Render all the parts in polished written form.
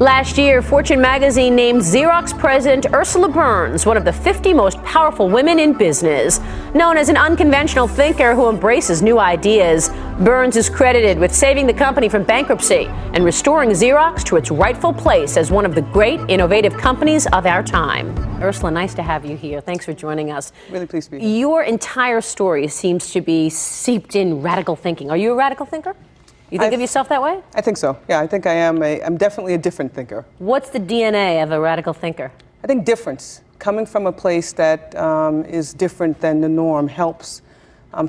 Last year, Fortune magazine named Xerox President Ursula Burns one of the 50 most powerful women in business. Known as an unconventional thinker who embraces new ideas, Burns is credited with saving the company from bankruptcy and restoring Xerox to its rightful place as one of the great innovative companies of our time. Ursula, nice to have you here. Thanks for joining us. Really pleased to be here. Your entire story seems to be steeped in radical thinking. Are you a radical thinker? You think of yourself that way? I think so. Yeah, I think I am. I'm definitely a different thinker. What's the DNA of a radical thinker? I think difference. Coming from a place that is different than the norm helps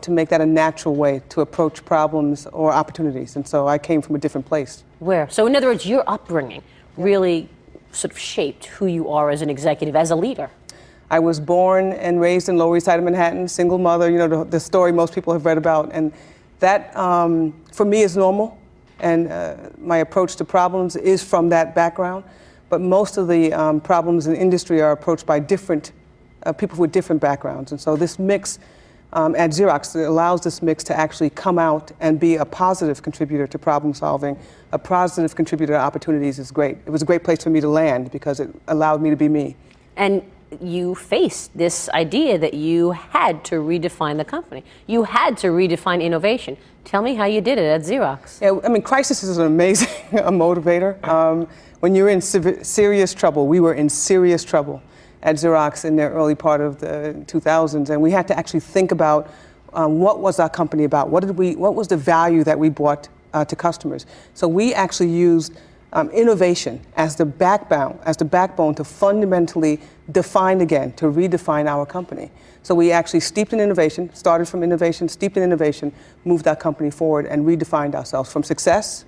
to make that a natural way to approach problems or opportunities. And so I came from a different place. Where? So in other words, your upbringing really sort of shaped who you are as an executive, as a leader. I was born and raised in Lower East Side of Manhattan, single mother, you know, the story most people have read about. And that, for me, is normal, and my approach to problems is from that background. But most of the problems in industry are approached by different people with different backgrounds. And so this mix at Xerox allows this mix to actually come out and be a positive contributor to problem solving, a positive contributor to opportunities is great. It was a great place for me to land because it allowed me to be me. And you faced this idea that you had to redefine the company. You had to redefine innovation. Tell me how you did it at Xerox. Yeah, I mean, crisis is an amazing motivator. When you're in serious trouble, we were in serious trouble at Xerox in the early part of the 2000s, and we had to actually think about what was our company about? What was the value that we brought to customers? So we actually used innovation as the backbone to fundamentally define again, to redefine our company. So we actually steeped in innovation, started from innovation, steeped in innovation, moved our company forward and redefined ourselves. From success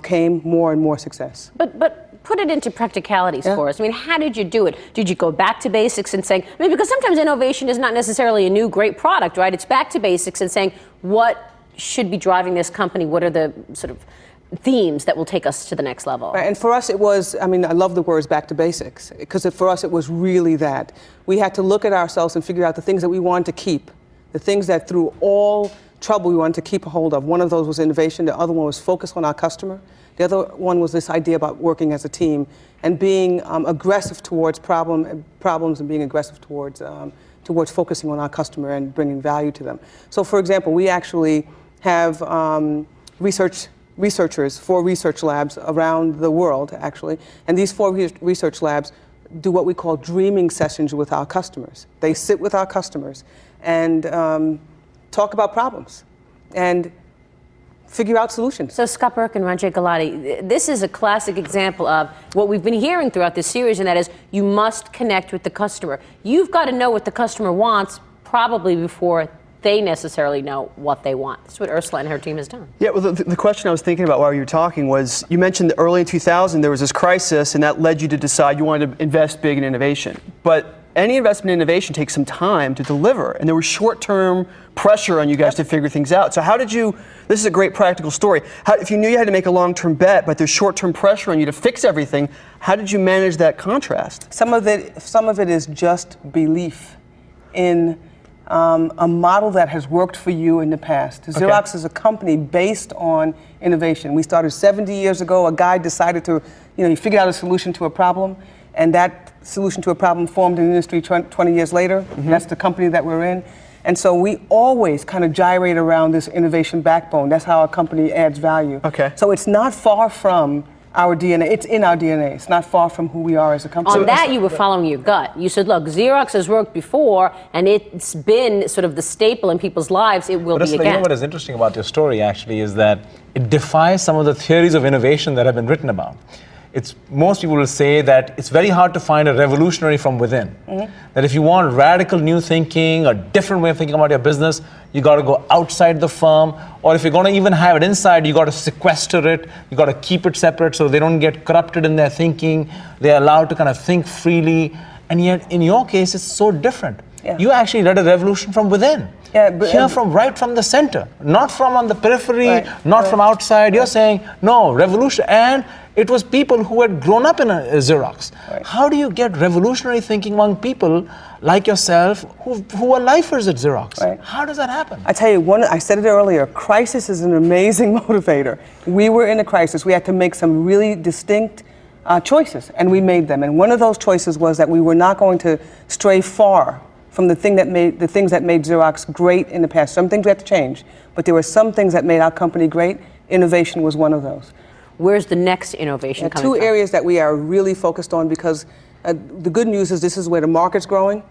came more and more success. But put it into practicalities for us. I mean, how did you do it? Did you go back to basics and saying, I mean, because sometimes innovation is not necessarily a new great product, right? It's back to basics and saying, what should be driving this company? What are the sort of themes that will take us to the next level? Right, and for us it was, I mean, I love the words back to basics, because for us it was really that. We had to look at ourselves and figure out the things that we wanted to keep, the things that through all trouble we wanted to keep a hold of. One of those was innovation, the other one was focus on our customer, the other one was this idea about working as a team and being aggressive towards problems and being aggressive towards focusing on our customer and bringing value to them. So for example, we actually have researchers, 4 research labs around the world, actually. And these 4 research labs do what we call dreaming sessions with our customers. They sit with our customers and talk about problems and figure out solutions. So Scott Burke and Ranjay Galati, this is a classic example of what we've been hearing throughout this series, and that is you must connect with the customer. You've got to know what the customer wants probably before they necessarily know what they want. That's what Ursula and her team has done. Yeah, well, the question I was thinking about while you were talking was, you mentioned that early in 2000 there was this crisis, and that led you to decide you wanted to invest big in innovation. But any investment in innovation takes some time to deliver, and there was short-term pressure on you guys to figure things out. So how did you, this is a great practical story, if you knew you had to make a long-term bet, but there's short-term pressure on you to fix everything, how did you manage that contrast? Some of it is just belief in a model that has worked for you in the past. Xerox is a company based on innovation. We started 70 years ago. A guy decided to, he figured out a solution to a problem, and that solution to a problem formed an industry 20 years later. That's the company that we're in. And so we always kind of gyrate around this innovation backbone. That's how our company adds value. So it's not far from our DNA. It's in our DNA. It's not far from who we are as a company. On that, you were following your gut. You said, look, Xerox has worked before, and it's been sort of the staple in people's lives. It will be again. You know what is interesting about your story, actually, is that it defies some of the theories of innovation that have been written about. Most people will say that it's very hard to find a revolutionary from within. That if you want radical new thinking, a different way of thinking about your business, you got to go outside the firm. Or if you're going to even have it inside, you got to sequester it. You got to keep it separate so they don't get corrupted in their thinking. They're allowed to kind of think freely. And yet, in your case, it's so different. You actually led a revolution from within. Right from the center, not from on the periphery, not from outside. You're saying, no, revolution. And It was people who had grown up in a Xerox. Right. How do you get revolutionary thinking among people like yourself who are lifers at Xerox? Right. How does that happen? I tell you, I said it earlier, crisis is an amazing motivator. We were in a crisis. We had to make some really distinct choices, and we made them. And one of those choices was that we were not going to stray far from the things that made Xerox great in the past. Some things we had to change, but there were some things that made our company great. Innovation was one of those. Where's the next innovation coming from? Two areas that we are really focused on, because the good news is this is where the market's growing,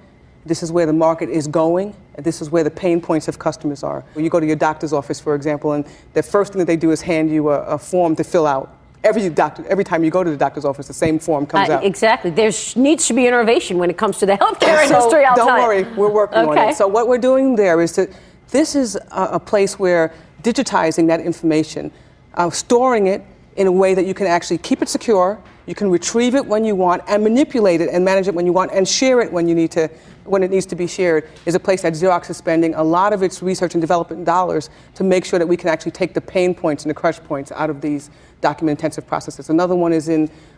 this is where the market is going, and this is where the pain points of customers are. When you go to your doctor's office, for example, and the first thing that they do is hand you a form to fill out. Every time you go to the doctor's office, the same form comes out. Exactly. There needs to be innovation when it comes to the healthcare industry. Don't worry, we're working on it. So what we're doing there is this is a place where digitizing that information, storing it in a way that you can actually keep it secure, you can retrieve it when you want, and manipulate it and manage it when you want, and share it when it needs to be shared, is a place that Xerox is spending a lot of its research and development dollars to make sure that we can actually take the pain points and the crush points out of these document-intensive processes. Another one is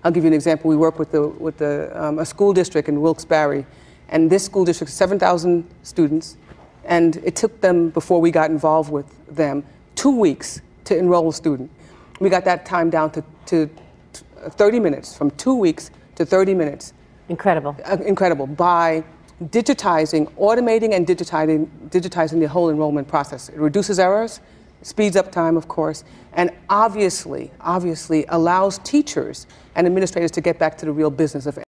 I'll give you an example. We work with a school district in Wilkes-Barre, and this school district has 7,000 students, and it took them, before we got involved with them, 2 weeks to enroll a student. We got that time down to 30 minutes, from 2 weeks to 30 minutes. Incredible. Incredible, by digitizing, automating and digitizing the whole enrollment process. It reduces errors, speeds up time, of course, and obviously allows teachers and administrators to get back to the real business of